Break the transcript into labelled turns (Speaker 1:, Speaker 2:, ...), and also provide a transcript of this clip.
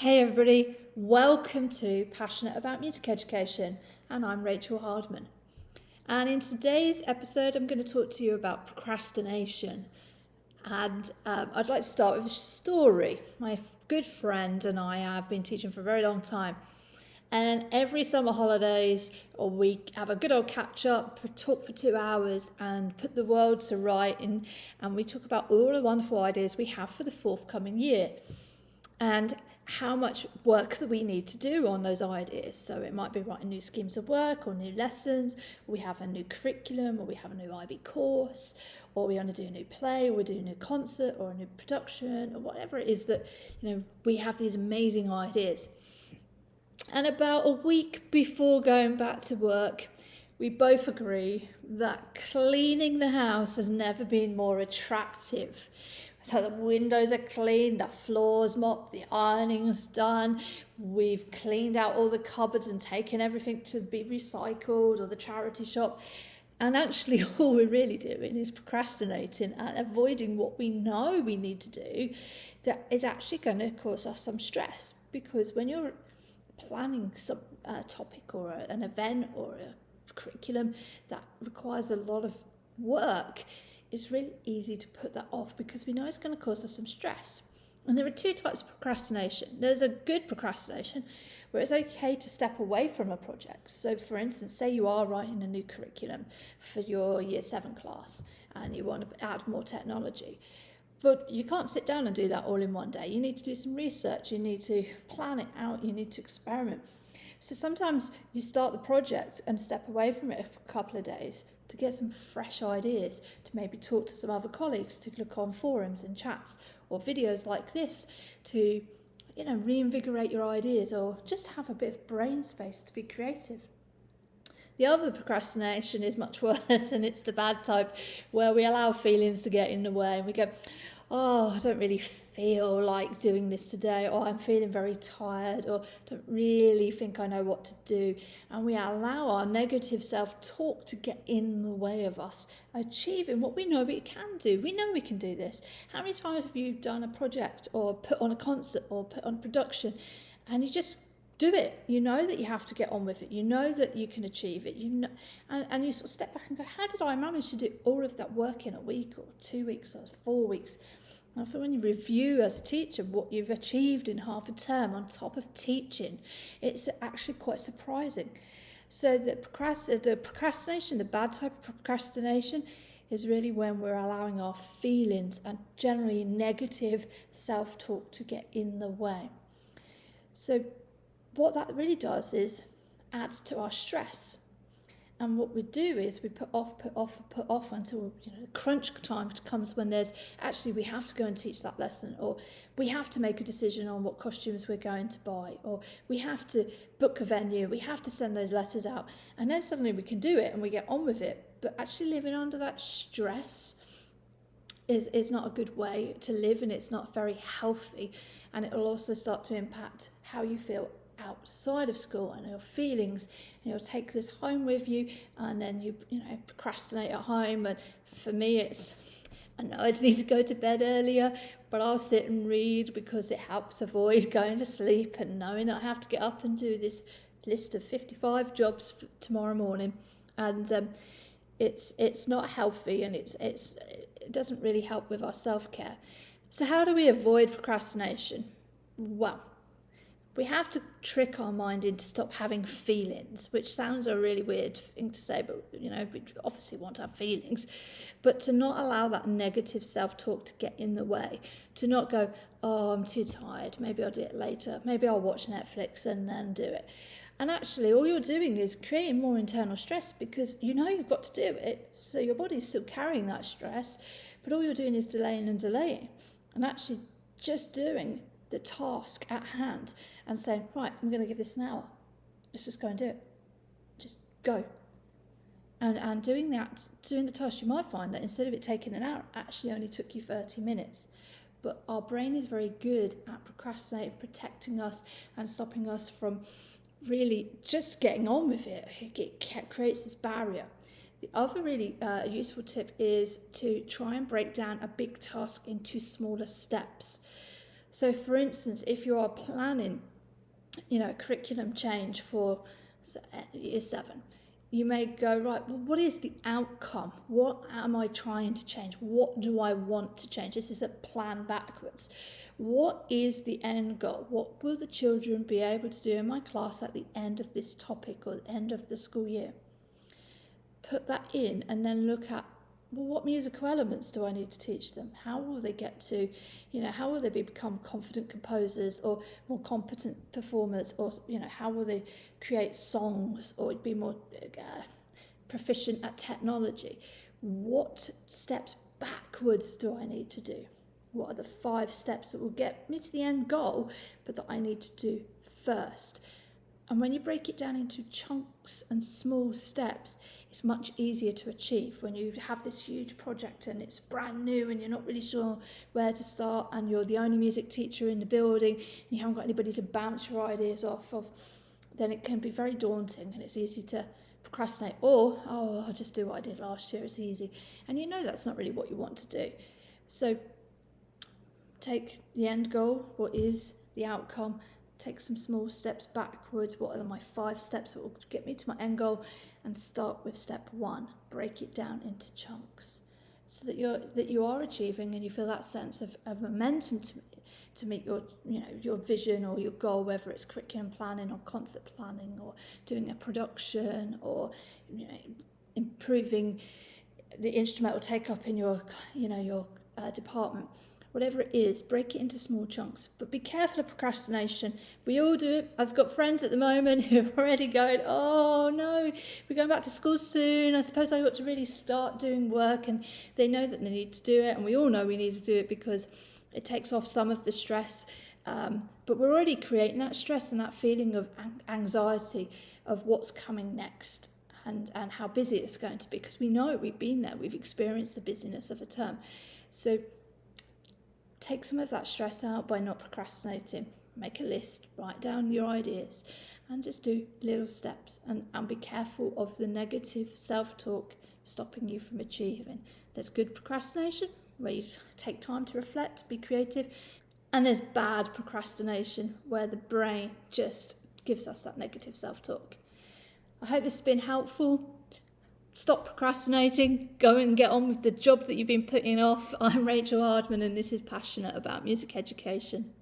Speaker 1: Hey everybody, welcome to Passionate About Music Education, and I'm Rachel Hardman. And in today's episode, I'm going to talk to you about procrastination. And I'd like to start with a story. My good friend and I have been teaching for a very long time. And every summer holidays, or we have a good old catch up, talk for 2 hours and put the world to right. And we talk about all the wonderful ideas we have for the forthcoming year. And how much work that we need to do on those ideas. So it might be writing new schemes of work or new lessons, or we have a new curriculum, or we have a new IB course, or we want to do a new play, or we do a new concert or a new production, or whatever it is that, we have these amazing ideas. And about a week before going back to work, we both agree that cleaning the house has never been more attractive. So the windows are clean, the floor's mopped, the ironing's done. We've cleaned out all the cupboards and taken everything to be recycled or the charity shop. And actually all we're really doing is procrastinating and avoiding what we know we need to do that is actually going to cause us some stress. Because when you're planning some topic or an event or a curriculum that requires a lot of work, it's really easy to put that off because we know it's going to cause us some stress. And there are two types of procrastination. There's a good procrastination where it's okay to step away from a project. So for instance, say you are writing a new curriculum for your year 7 class and you want to add more technology. But you can't sit down and do that all in one day. You need to do some research, you need to plan it out, you need to experiment. So sometimes you start the project and step away from it for a couple of days to get some fresh ideas, to maybe talk to some other colleagues, to look on forums and chats or videos like this to, reinvigorate your ideas or just have a bit of brain space to be creative. The other procrastination is much worse, and it's the bad type where we allow feelings to get in the way and we go, I don't really feel like doing this today, or I'm feeling very tired, or don't really think I know what to do. And we allow our negative self-talk to get in the way of us achieving what we know we can do. We know we can do this. How many times have you done a project or put on a concert or put on a production and you just do it? You know that you have to get on with it. You know that you can achieve it. And you sort of step back and go, how did I manage to do all of that work in a week or 2 weeks or 4 weeks? And I think when you review as a teacher what you've achieved in half a term on top of teaching, it's actually quite surprising. So the procrastination, the bad type of procrastination, is really when we're allowing our feelings and generally negative self-talk to get in the way. So what that really does is adds to our stress. And what we do is we put off until crunch time comes when we have to go and teach that lesson, or we have to make a decision on what costumes we're going to buy, or we have to book a venue, we have to send those letters out, and then suddenly we can do it and we get on with it. But actually living under that stress is not a good way to live, and it's not very healthy, and it will also start to impact how you feel outside of school and your feelings, and you'll take this home with you, and then you procrastinate at home. And for me, I know I need to go to bed earlier, but I'll sit and read because it helps avoid going to sleep and knowing I have to get up and do this list of 55 jobs for tomorrow morning. And it's not healthy, and it doesn't really help with our self-care. So how do we avoid procrastination? Well, we have to trick our mind into stop having feelings, which sounds a really weird thing to say, but we obviously want to have feelings, but to not allow that negative self-talk to get in the way, to not go, I'm too tired, maybe I'll do it later, maybe I'll watch Netflix and then do it. And actually all you're doing is creating more internal stress because you've got to do it, so your body's still carrying that stress, but all you're doing is delaying and delaying, and actually just doing the task at hand and saying, right, I'm going to give this an hour. Let's just go and do it. Just go. And doing the task, you might find that instead of it taking an hour, it actually only took you 30 minutes. But our brain is very good at procrastinating, protecting us and stopping us from really just getting on with it. It creates this barrier. The other really useful tip is to try and break down a big task into smaller steps. So for instance, if you are planning, a curriculum change for year 7, you may go, right, well, what is the outcome? What am I trying to change? What do I want to change? This is a plan backwards. What is the end goal? What will the children be able to do in my class at the end of this topic or the end of the school year? Put that in and then look at, well, what musical elements do I need to teach them? How will they get to, how will they become confident composers or more competent performers? Or, how will they create songs or be more proficient at technology? What steps backwards do I need to do? What are the 5 steps that will get me to the end goal, but that I need to do first? And when you break it down into chunks and small steps, it's much easier to achieve. When you have this huge project and it's brand new and you're not really sure where to start and you're the only music teacher in the building and you haven't got anybody to bounce your ideas off of, then it can be very daunting and it's easy to procrastinate. Or, I'll just do what I did last year, it's easy. And that's not really what you want to do. So take the end goal, what is the outcome, take some small steps backwards. What are my 5 steps that will get me to my end goal? And start with step 1. Break it down into chunks so that you are achieving and you feel that sense of momentum to meet your vision or your goal, whether it's curriculum planning or concert planning or doing a production or improving the instrumental take up in your department. Whatever it is, break it into small chunks. But be careful of procrastination. We all do it. I've got friends at the moment who are already going, oh no, we're going back to school soon. I suppose I ought to really start doing work. And they know that they need to do it. And we all know we need to do it because it takes off some of the stress. But we're already creating that stress and that feeling of anxiety of what's coming next and how busy it's going to be. Because we know we've been there. We've experienced the busyness of a term. So take some of that stress out by not procrastinating. Make a list, write down your ideas, and just do little steps. And be careful of the negative self-talk stopping you from achieving. There's good procrastination, where you take time to reflect, be creative. And there's bad procrastination, where the brain just gives us that negative self-talk. I hope this has been helpful. Stop procrastinating, go and get on with the job that you've been putting off. I'm Rachel Hardman and this is Passionate About Music Education.